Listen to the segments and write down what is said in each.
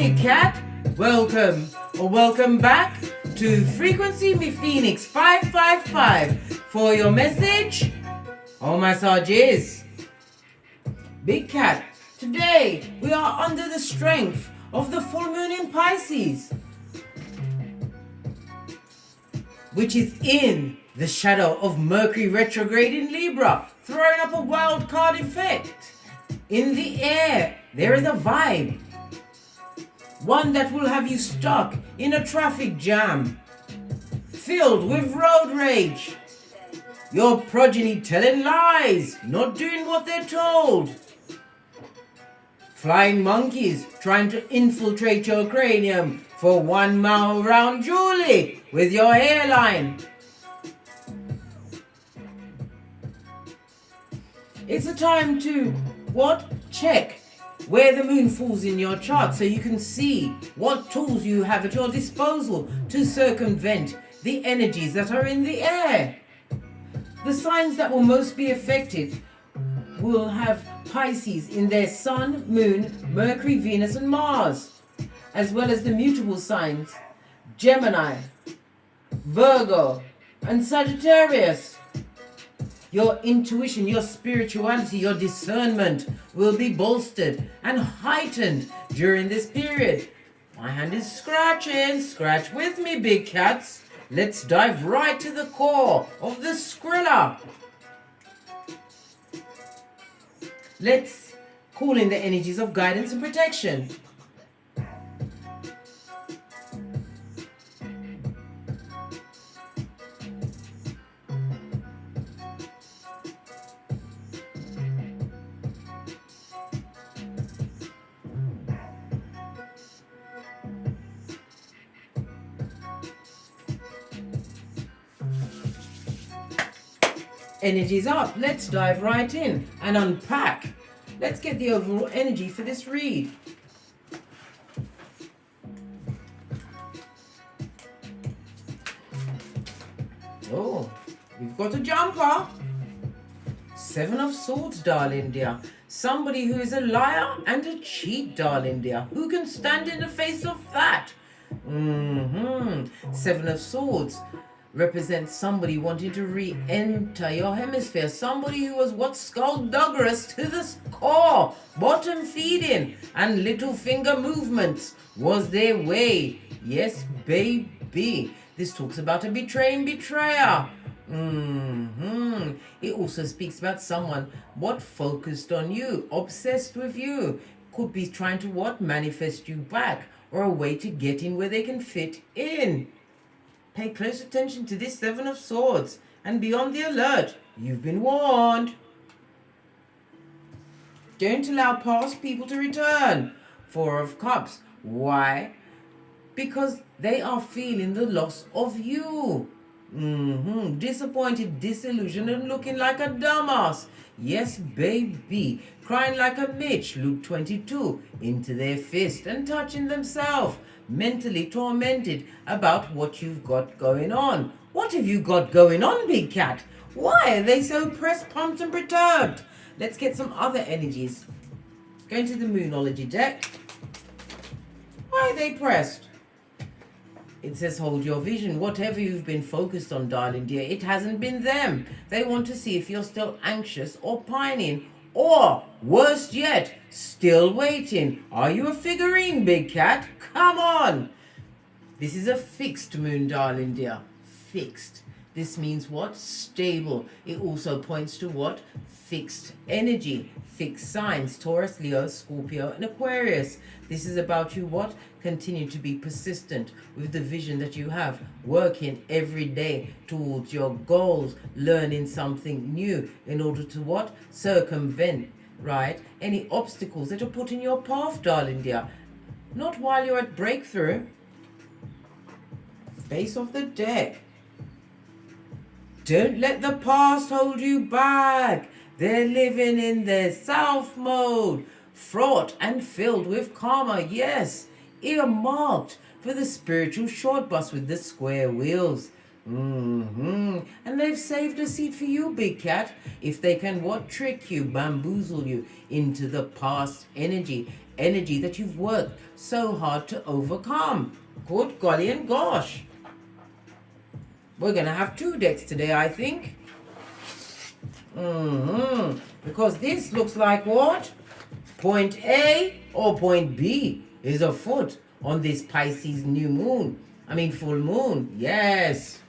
Big Cat. Welcome or welcome back to Frequency Me Phoenix 555 for your message. Oh my Sarges. Big Cat, today we are under the strength of the full moon in Pisces, which is in the shadow of Mercury retrograde in Libra, throwing up a wild card effect. In the air, there is a vibe, one that will have you stuck in a traffic jam, filled with road rage, your progeny telling lies, not doing what they're told, flying monkeys trying to infiltrate your cranium for 1 mile round Julie with your hairline. It's a time to check where the moon falls in your chart so you can see what tools you have at your disposal to circumvent the energies that are in the air. The signs that will most be affected will have Pisces in their Sun, Moon, Mercury, Venus and Mars, as well as the mutable signs Gemini, Virgo and Sagittarius. Your intuition, your spirituality, your discernment will be bolstered and heightened during this period. My hand is scratching. Scratch with me, big cats. Let's dive right to the core of the Skrilla. Let's call in the energies of guidance and protection. Energies up. Let's dive right in and unpack. Let's get the overall energy for this read. Oh, we've got a jumper. 7 of Swords, darling dear. Somebody who is a liar and a cheat, darling dear. Who can stand in the face of that? 7 of Swords represents somebody wanting to re-enter your hemisphere. Somebody who was skullduggerous to the core, bottom feeding, and little finger movements was their way. Yes, baby. This talks about a betraying betrayer. It also speaks about someone focused on you, obsessed with you. Could be trying to manifest you back, or a way to get in where they can fit in. Pay close attention to this 7 of Swords and be on the alert. You've been warned. Don't allow past people to return. 4 of Cups. Why? Because they are feeling the loss of you. Disappointed, disillusioned and looking like a dumbass. Yes, baby. Crying like a Mitch, Luke 22, into their fist and touching themselves. Mentally tormented about what you've got going on. What have you got going on, big cat? Why are they so pressed, pumped and perturbed? Let's get some other energies. Going to the Moonology deck. Why are they pressed? It says hold your vision. Whatever you've been focused on, darling dear, it hasn't been them. They want to see if you're still anxious or pining, or worst yet, still waiting. Are you a figurine, big cat? Come on. This is a fixed moon, darling dear. Fixed. This means what? Stable. It also points to what? Fixed energy. Fixed signs. Taurus, Leo, Scorpio and Aquarius. This is about you what? Continue to be persistent with the vision that you have. Working every day towards your goals. Learning something new in order to what? Circumvent, right? Any obstacles that are put in your path, darling dear. Not while you're at breakthrough. Face of the deck. Don't let the past hold you back. They're living in their self mode. Fraught and filled with karma, yes. Earmarked for the spiritual short bus with the square wheels. And they've saved a seat for you, big cat. If they can trick you, bamboozle you into the past energy. energy that you've worked so hard to overcome. Good golly and gosh. We're going to have 2 decks today, I think. Because this looks like what? Point A or point B is afoot on this Pisces new moon. I mean full moon. Yes.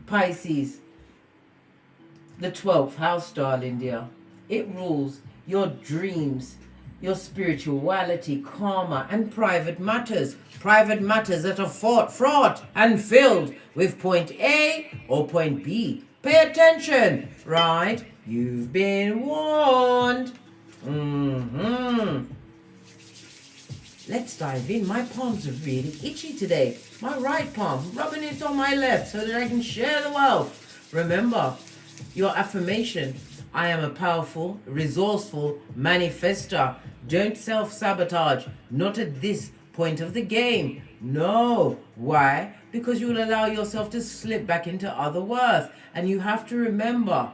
Pisces. The 12th house, darling dear. It rules your dreams, your spirituality, karma, and private matters. Private matters that are fraught and filled with point A or point B. Pay attention, right? You've been warned. Let's dive in. My palms are really itchy today. My right palm, rubbing it on my left so that I can share the wealth. Remember, your affirmation: I am a powerful, resourceful manifester. Don't self-sabotage. Not at this point of the game. No. Why? Because you will allow yourself to slip back into other worth. And you have to remember,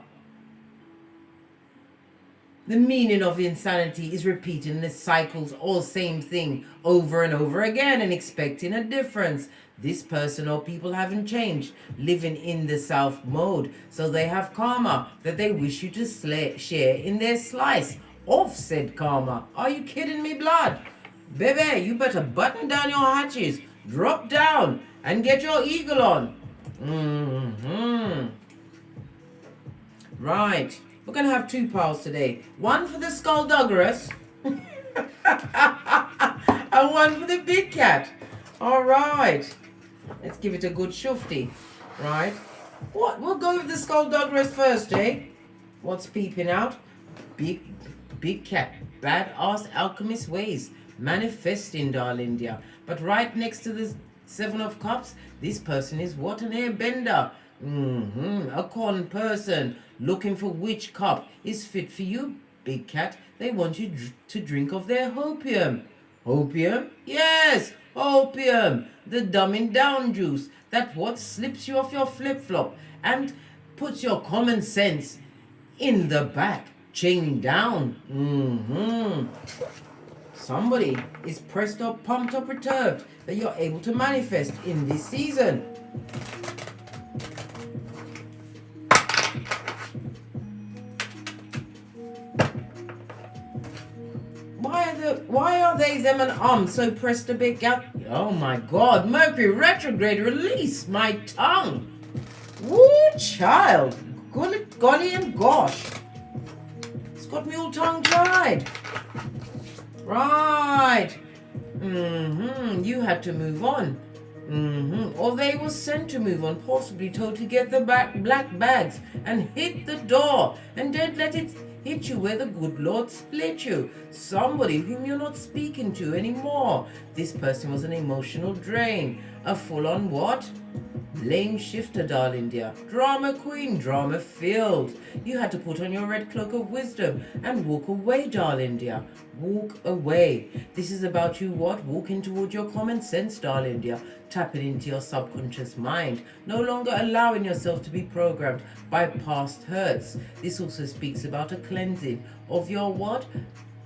the meaning of insanity is repeating the cycles, all same thing, over and over again and expecting a difference. This person or people haven't changed, living in the self mode. So they have karma that they wish you to share in their slice of said karma. Are you kidding me, blood? Baby, you better button down your hatches, drop down, and get your eagle on. Right. We're going to have 2 piles today. One for the skullduggeress and one for the big cat. All right. Let's give it a good shufty. Right. What? We'll go with the skullduggeress first, eh? What's peeping out? Big cat. Badass alchemist ways. Manifesting, darling dear. But right next to the 7 of Cups, this person is what? An airbender. A con person looking for which cup is fit for you, big cat. They want you to drink of their hopium. Hopium? Yes, opium. The dumbing down juice. That what slips you off your flip-flop and puts your common sense in the back. Chain down. Somebody is pressed up, pumped up, perturbed that you're able to manifest in this season. Why are they, them and so pressed a bit out? Oh my God, Mercury retrograde, release my tongue. Woo, child. Golly and gosh. It's got me all tongue tied. Right. You had to move on. Or they were sent to move on, possibly told to get the black bags and hit the door. And don't let it hit you where the good Lord split you. Somebody whom you're not speaking to anymore. This person was an emotional drain. A full-on what? Lame shifter, darling dear. Drama queen, drama filled. You had to put on your red cloak of wisdom and walk away, darling dear. Walk away. This is about you what? Walking towards your common sense, darling dear. Tapping into your subconscious mind. No longer allowing yourself to be programmed by past hurts. This also speaks about a cleansing of your what?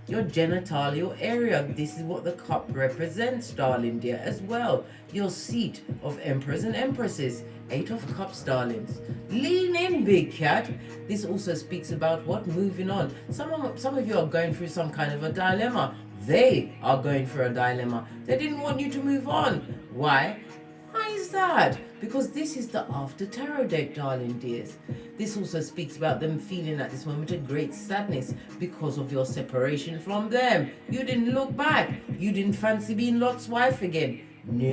Your genitalial area. This is what the cup represents, darling dear, as well. Your seat of emperors and empresses. 8 of Cups, darlings. Lean in, big cat. This also speaks about what? Moving on. Some of you are going through some kind of a dilemma. They are going through a dilemma. They didn't want you to move on. Why? Why is that? Because this is the after tarot deck, darling dears. This also speaks about them feeling at this moment a great sadness because of your separation from them. You didn't look back. You didn't fancy being Lot's wife again. No,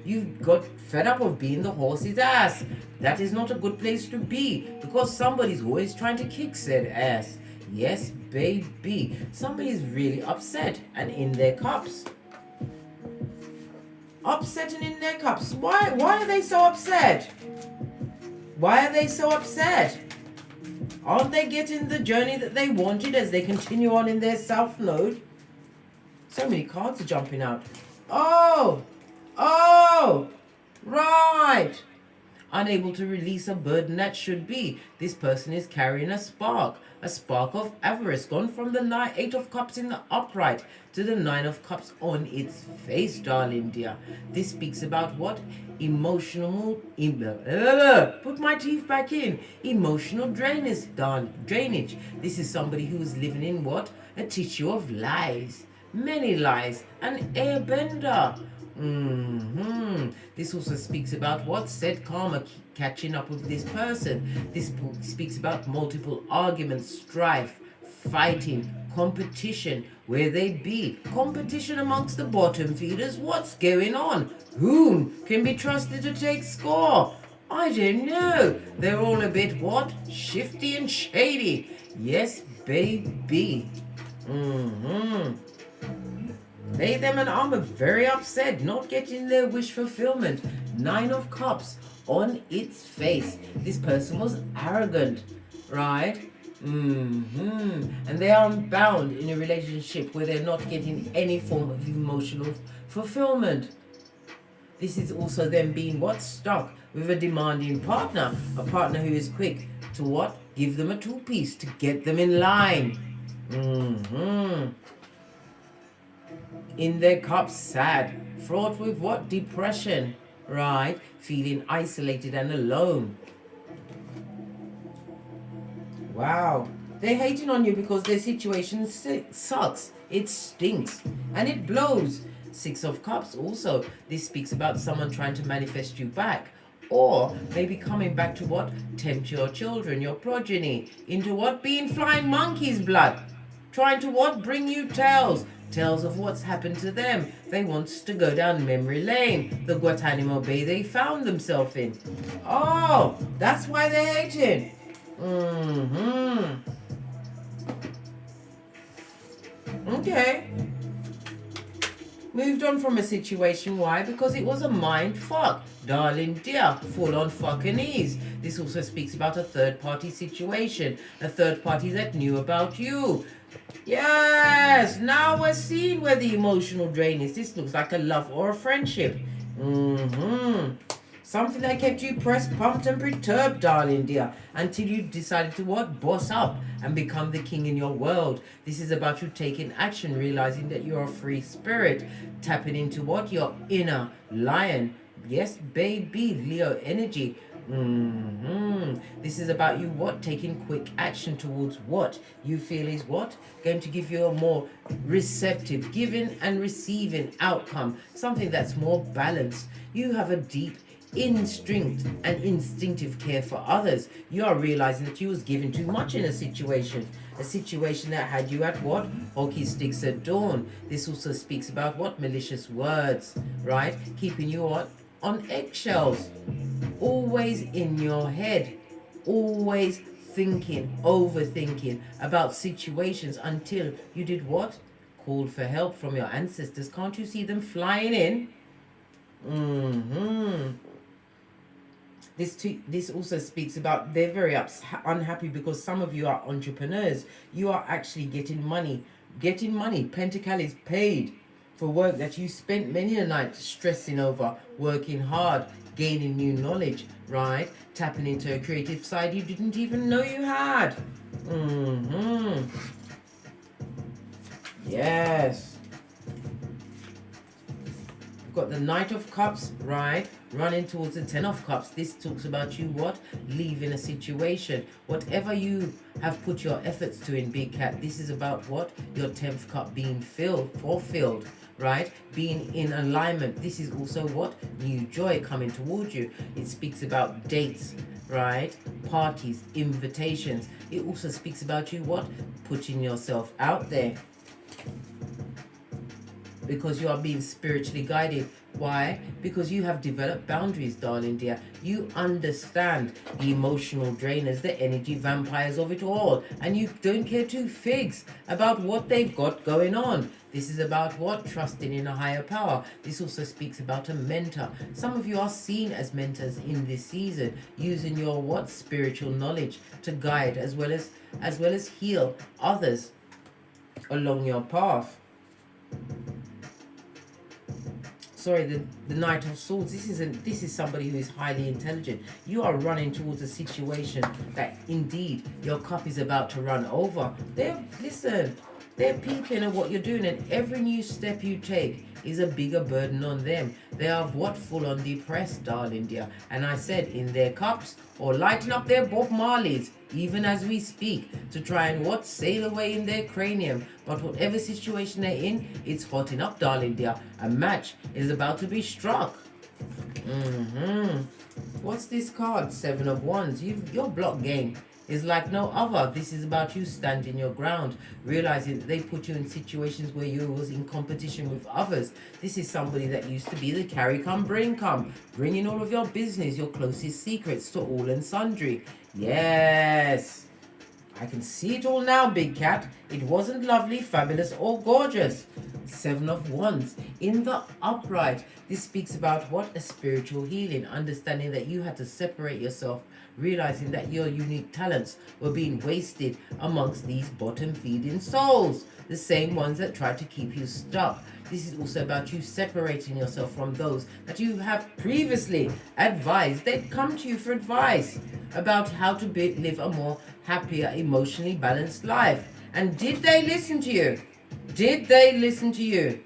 you got fed up of being the horse's ass. That is not a good place to be because somebody's always trying to kick said ass. Yes, baby. Somebody's really upset and in their cups. Upset and in their cups. Why are they so upset? Why are they so upset? Aren't they getting the journey that they wanted as they continue on in their self node? So many cards are jumping out. Oh, right. unable to release a burden that should be. This person is carrying a spark of avarice, gone from the 8 of Cups in the upright to the 9 of Cups on its face, darling dear. This speaks about what? Emotional, put my teeth back in. Emotional drainage, darling, drainage. This is somebody who is living in what? A tissue of lies. Many lies. An airbender. This also speaks about what? Said karma catching up with this person. This speaks about multiple arguments, strife, fighting, competition, where they be. Competition amongst the bottom feeders. What's going on? Whom can be trusted to take score? I don't know. They're all a bit what? Shifty and shady. Yes, baby. They, them, and I'm very upset, not getting their wish fulfillment. 9 of Cups on its face. This person was arrogant, right? And they are bound in a relationship where they're not getting any form of emotional fulfillment. This is also them being what? Stuck with a demanding partner. A partner who is quick to what? Give them a two-piece to get them in line. In their cups, sad, fraught with what? Depression, right? Feeling isolated and alone. Wow. They're hating on you because their situation sucks. It stinks. And it blows. 6 of Cups also. This speaks about someone trying to manifest you back. Or maybe coming back to what? Tempt your children, your progeny. Into what? Being flying monkey's blood. Trying to what? Bring you tales. Tales of what's happened to them. They want to go down memory lane. The Guantanamo Bay they found themselves in. Oh, that's why they're hating. Okay. Moved on from a situation. Why? Because it was a mind fuck. Darling dear, full on fuckinese. This also speaks about a third party situation. A third party that knew about you. Yes, now we're seeing where the emotional drain is. This looks like a love or a friendship. Something that kept you pressed, pumped and perturbed, darling dear, until you decided to what? Boss up and become the king in your world. This is about you taking action, realizing that you're a free spirit, tapping into what? Your inner lion. Yes, baby, Leo energy. This is about you what? Taking quick action towards what you feel is what? Going to give you a more receptive giving and receiving outcome. Something that's more balanced. You have a deep instinct and instinctive care for others. You are realizing that you was given too much in a situation that had you at what? Hockey sticks at dawn. This also speaks about what? Malicious words, right? Keeping you what? On eggshells. Always in your head. Always thinking, overthinking about situations until you did what? Called for help from your ancestors. Can't you see them flying in? This also speaks about they're very unhappy because some of you are entrepreneurs. You are actually getting money. Pentacles paid for work that you spent many a night stressing over, working hard, gaining new knowledge, right? Tapping into a creative side you didn't even know you had. Yes. We've got the Knight of Cups, right? Running towards the 10 of Cups. This talks about you what? Leaving a situation. Whatever you have put your efforts to in Big Cat, this is about what? Your 10th cup being fulfilled. Right? Being in alignment. This is also what? New joy coming towards you. It speaks about dates, right? Parties, invitations. It also speaks about you what? Putting yourself out there. Because you are being spiritually guided. Why? Because you have developed boundaries, darling dear. You understand the emotional drainers, the energy vampires of it all. And you don't care two figs about what they've got going on. This is about what? Trusting in a higher power. This also speaks about a mentor. Some of you are seen as mentors in this season, using your what? Spiritual knowledge to guide as well as heal others along your path. the Knight of Swords. This is somebody who is highly intelligent. You are running towards a situation that indeed your cup is about to run over. They're peeping at what you're doing, and every new step you take is a bigger burden on them. They are full on depressed, darling dear. And I said, in their cups, or lighting up their Bob Marleys, even as we speak, to try and sail away in their cranium. But whatever situation they're in, it's hotting up, darling dear. A match is about to be struck. What's this card? 7 of Wands. Your block game is like no other. This is about you standing your ground, realizing that they put you in situations where you was in competition with others. This is somebody that used to be the carry come, bringing all of your business, your closest secrets to all and sundry. Yes, I can see it all now, big cat. It wasn't lovely, fabulous, or gorgeous. 7 of Wands in the upright. This speaks about what? A spiritual healing, understanding that you had to separate yourself, realizing that your unique talents were being wasted amongst these bottom feeding souls, the same ones that try to keep you stuck. This is also about you separating yourself from those that you have previously advised. They'd come to you for advice about how to live a more happier, emotionally balanced life. And did they listen to you? Did they listen to you?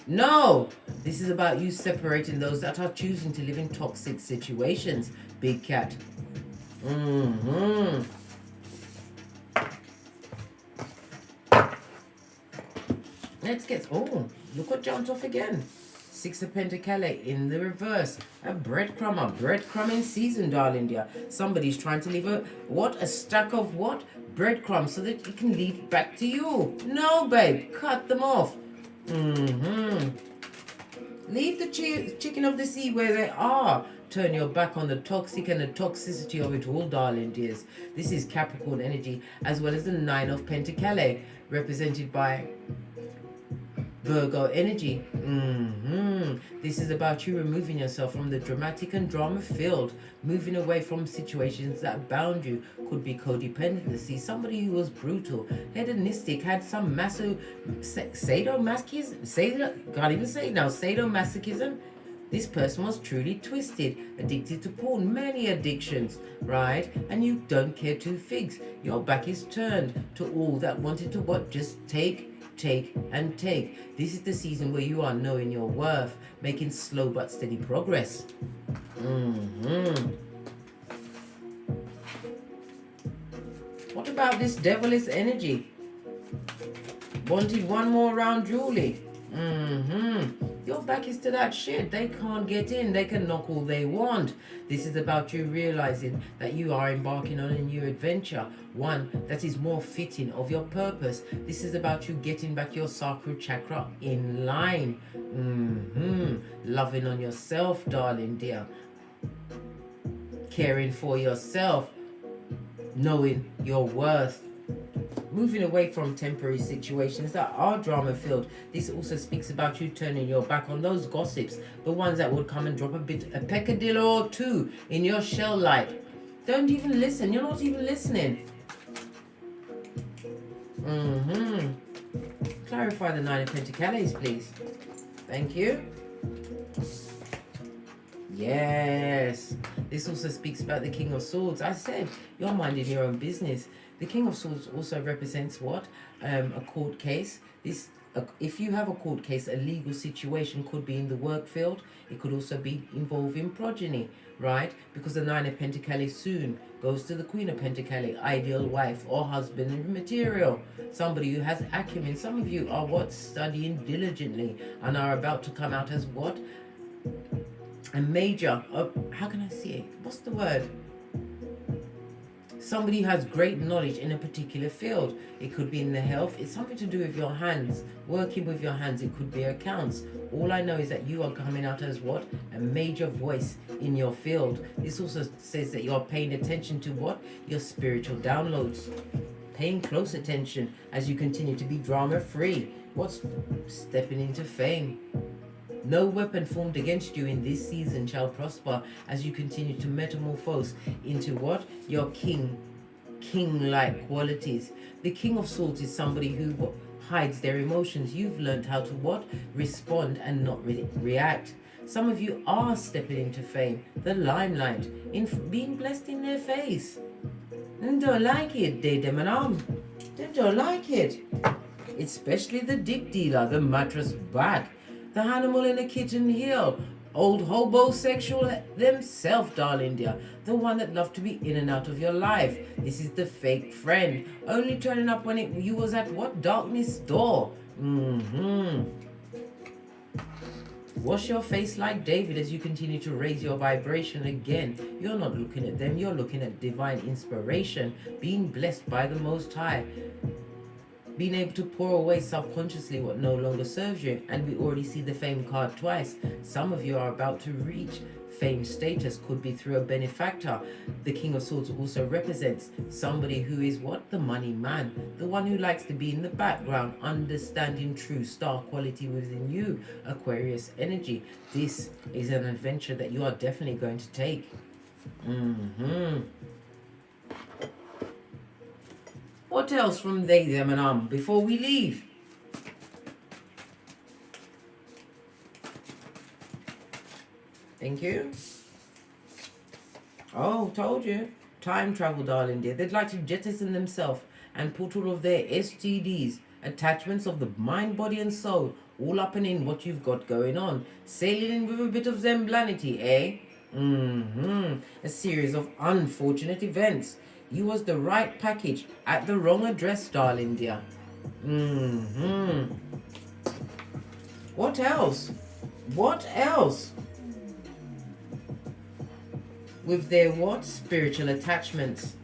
No. This is about you separating those that are choosing to live in toxic situations, big cat. Let's get, look what jumped off again. 6 of Pentacles in the reverse. A breadcrumbing season, darling dear. Somebody's trying to leave a stack of breadcrumbs so that it can lead back to you. No, babe, cut them off. Leave the chicken of the sea where they are. Turn your back on the toxic and the toxicity of it all, darling dears. This is Capricorn energy, as well as the 9 of Pentacles, represented by Virgo energy. This is about you removing yourself from the dramatic and drama filled, moving away from situations that bound you. Could be codependency, somebody who was brutal, hedonistic, had some sadomasochism. This person was truly twisted, addicted to porn, many addictions, right? And you don't care two figs. Your back is turned to all that wanted to just take and take. This is the season where you are knowing your worth, making slow but steady progress. What about this devilish energy? Wanted one more round, Julie. Your back is to that shit. They can't get in. They can knock all they want. This is about you realizing that you are embarking on a new adventure, one that is more fitting of your purpose. This is about you getting back your sacral chakra in line. Loving on yourself, darling dear. Caring for yourself. Knowing your worth. Moving away from temporary situations that are drama filled. This also speaks about you turning your back on those gossips, the ones that would come and drop a peccadillo or two in your shell light. Don't even listen. You're not even listening. Clarify the 9 of Pentacles, please. Thank you. Yes. This also speaks about the King of Swords. I said you're minding your own business. The King of Swords also represents what? A court case. If you have a court case, a legal situation could be in the work field. It could also be involving progeny, right? Because the 9 of Pentacles soon goes to the Queen of Pentacles, ideal wife or husband material. Somebody who has acumen. Some of you are studying diligently and are about to come out as what? A major, how can I see it? What's the word? Somebody who has great knowledge in a particular field. It could be in the health. It's something to do with your hands. Working with your hands. It could be accounts. All I know is that you are coming out as what? A major voice in your field. This also says that you are paying attention to what? Your spiritual downloads. Paying close attention as you continue to be drama free. What's stepping into fame? No weapon formed against you in this season shall prosper as you continue to metamorphose into what? Your king-like qualities. The King of Swords is somebody who hides their emotions. You've learned how to what? Respond and not react. Some of you are stepping into fame, the limelight, in being blessed in their face. And don't like it, they them and They don't like it. Especially the dick dealer, the mattress back, the animal in the kitchen heel, old hobosexual themselves, darling dear. The one that loved to be in and out of your life. This is the fake friend, only turning up when you was at what? Darkness door. Wash your face like David as you continue to raise your vibration again. You're not looking at them, you're looking at divine inspiration, being blessed by the Most High, being able to pour away subconsciously what no longer serves you. And we already see the fame card twice. Some of you are about to reach fame status, could be through a benefactor. The King of Swords also represents somebody who is what? The money man, the one who likes to be in the background, understanding true star quality within you, Aquarius energy. This is an adventure that you are definitely going to take. What else from they, them and before we leave? Thank you. Oh, told you. Time travel, darling dear. They'd like to jettison themselves and put all of their STDs, attachments of the mind, body and soul, all up and in what you've got going on. Sailing in with a bit of zemblanity, eh? A series of unfortunate events. You was the right package at the wrong address, darling dear. What else? What else? With their what? Spiritual attachments.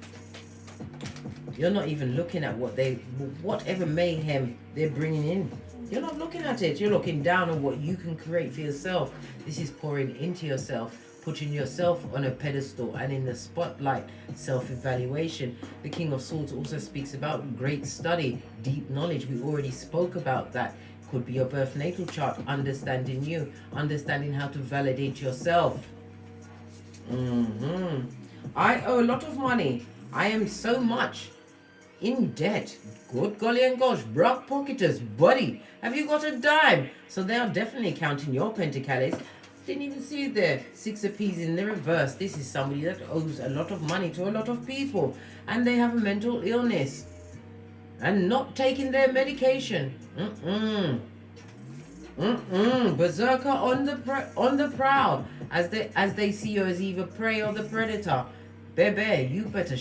You're not even looking at whatever mayhem they're bringing in. You're not looking at it. You're looking down on what you can create for yourself. This is pouring into yourself, putting yourself on a pedestal and in the spotlight. Self-evaluation. The King of Swords also speaks about great study, deep knowledge. We already spoke about that. Could be your birth natal chart, understanding you, understanding how to validate yourself. I owe a lot of money. I am so much in debt. Good golly and gosh, broke pocketers, buddy. Have you got a dime? So they are definitely counting your pentacles. Didn't even see it there. 6 of P's in the reverse. This is somebody that owes a lot of money to a lot of people. And they have a mental illness. And not taking their medication. Berserker on the prowl. As they see you as either prey or the predator. Baby, you better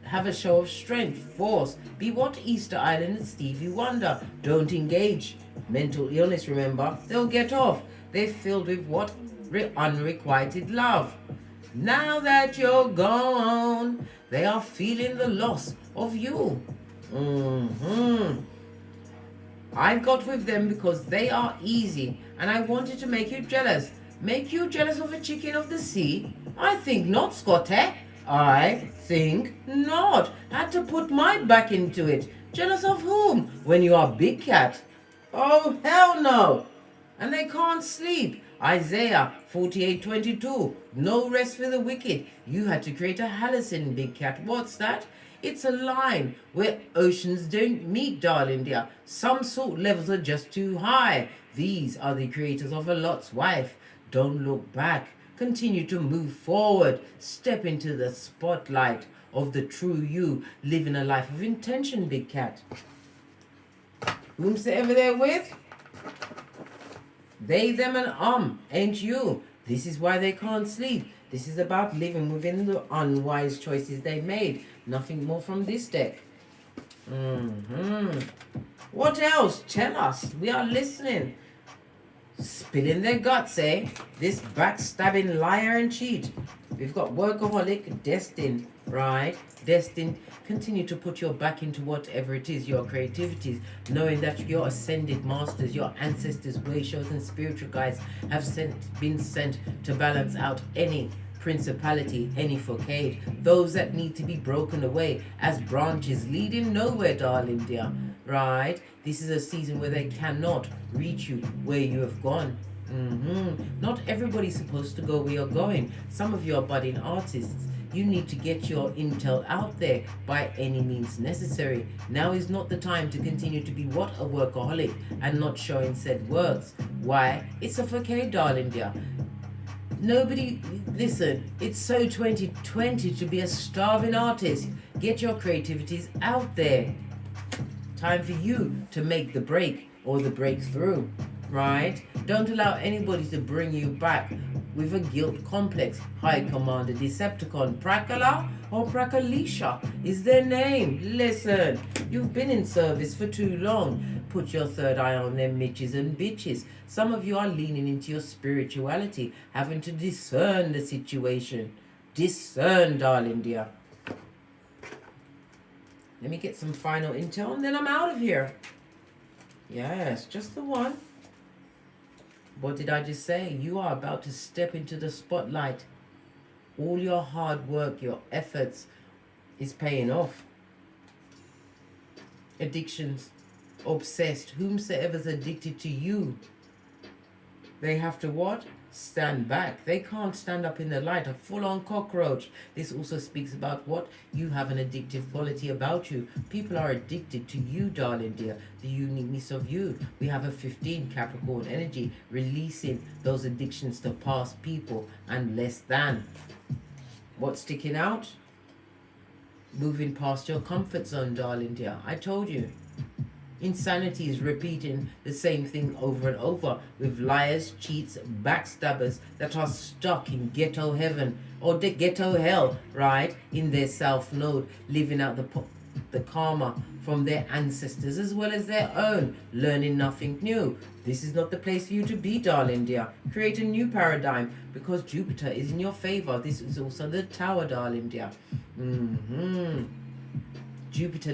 have a show of strength, force. Be what Easter Island and Stevie Wonder. Don't engage. Mental illness, remember, they'll get off. They're filled with what? Unrequited love. Now that you're gone, they are feeling the loss of you. I got with them because they are easy, and I wanted to make you jealous. Make you jealous of a chicken of the sea? I think not, Scotty. I think not. Had to put my back into it. Jealous of whom? When you are big cat? Oh, hell no. And they can't sleep. Isaiah 48:22. No rest for the wicked. You had to create a hallucin, big cat. What's that? It's a line where oceans don't meet, darling dear. Some salt levels are just too high. These are the creators of a Lot's wife. Don't look back. Continue to move forward. Step into the spotlight of the true you. Living a life of intention, big cat. Whomsoever they're with, they, them and ain't you. This is why they can't sleep. This is about living within the unwise choices they made. Nothing more from this deck. What else? Tell us. We are listening. Spilling their guts, eh? This backstabbing liar and cheat. We've got workaholic, destined, right? Destined. Continue to put your back into whatever it is, your creativities, knowing that your ascended masters, your ancestors, way shows and spiritual guides have been sent to balance out any principality, any facade, those that need to be broken away as branches leading nowhere, darling dear, right? This is a season where they cannot reach you where you have gone. Not everybody's supposed to go where you're going. Some of you are budding artists. You need to get your intel out there by any means necessary. Now is not the time to continue to be what, a workaholic, and not showing said works. Why? It's a facade, darling dear. Nobody, listen, it's so 2020 to be a starving artist. Get your creativities out there. Time for you to make the break or the breakthrough, right? Don't allow anybody to bring you back with a guilt complex. High Commander Decepticon, Prakala or Prakalisha is their name. Listen, you've been in service for too long. Put your third eye on them mitches and bitches. Some of you are leaning into your spirituality, having to discern the situation. Discern, darling dear. Let me get some final intel and then I'm out of here. Yes, just the one. What did I just say? You are about to step into the spotlight. All your hard work, your efforts is paying off. Addictions, obsessed, whomsoever's addicted to you, they have to what? Stand back. They can't stand up in the light, a full-on cockroach. This also speaks about what? You have an addictive quality about you. People are addicted to you, darling dear, the uniqueness of you. We have a 15 Capricorn energy, releasing those addictions to past people and less than. What's sticking out? Moving past your comfort zone, darling dear. I told you. Insanity is repeating the same thing over and over with liars, cheats, backstabbers that are stuck in ghetto heaven or the ghetto hell, right? In their self-node, living out the karma from their ancestors as well as their own, learning nothing new. This is not the place for you to be, darling dear. Create a new paradigm because Jupiter is in your favor. This is also the tower, darling dear. Jupiter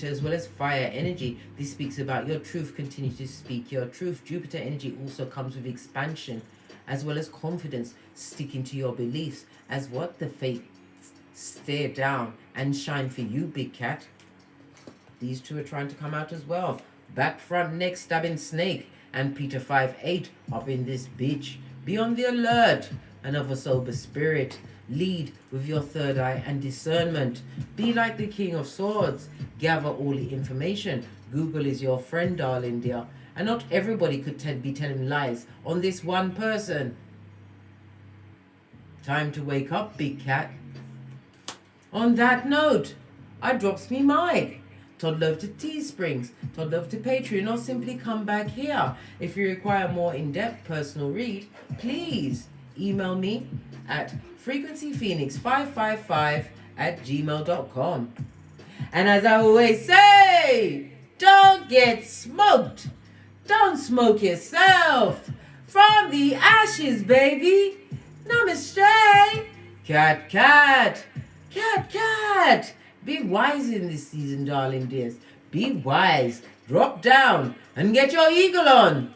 as well as fire energy. This speaks about your truth. Continue to speak your truth. Jupiter energy also comes with expansion as well as confidence, sticking to your beliefs as what the fates stare down and shine for you, big cat. These two are trying to come out as well. Back, front, neck, stabbing snake and Peter 5-8 up in this bitch. Be on the alert and of a sober spirit. Lead with your third eye and discernment. Be like the King of Swords. Gather all the information. Google is your friend, darling dear. And not everybody could be telling lies on this one person. Time to wake up, big cat. On that note, I drops me mic. Todd love to Teesprings, Todd love to Patreon, or simply come back here. If you require more in-depth personal read, please email me at frequencyphoenix555@gmail.com. And as I always say, don't get smoked. Don't smoke yourself. From the ashes, baby. Namaste. Cat, cat. Cat, cat. Be wise in this season, darling dears. Be wise. Drop down and get your eagle on.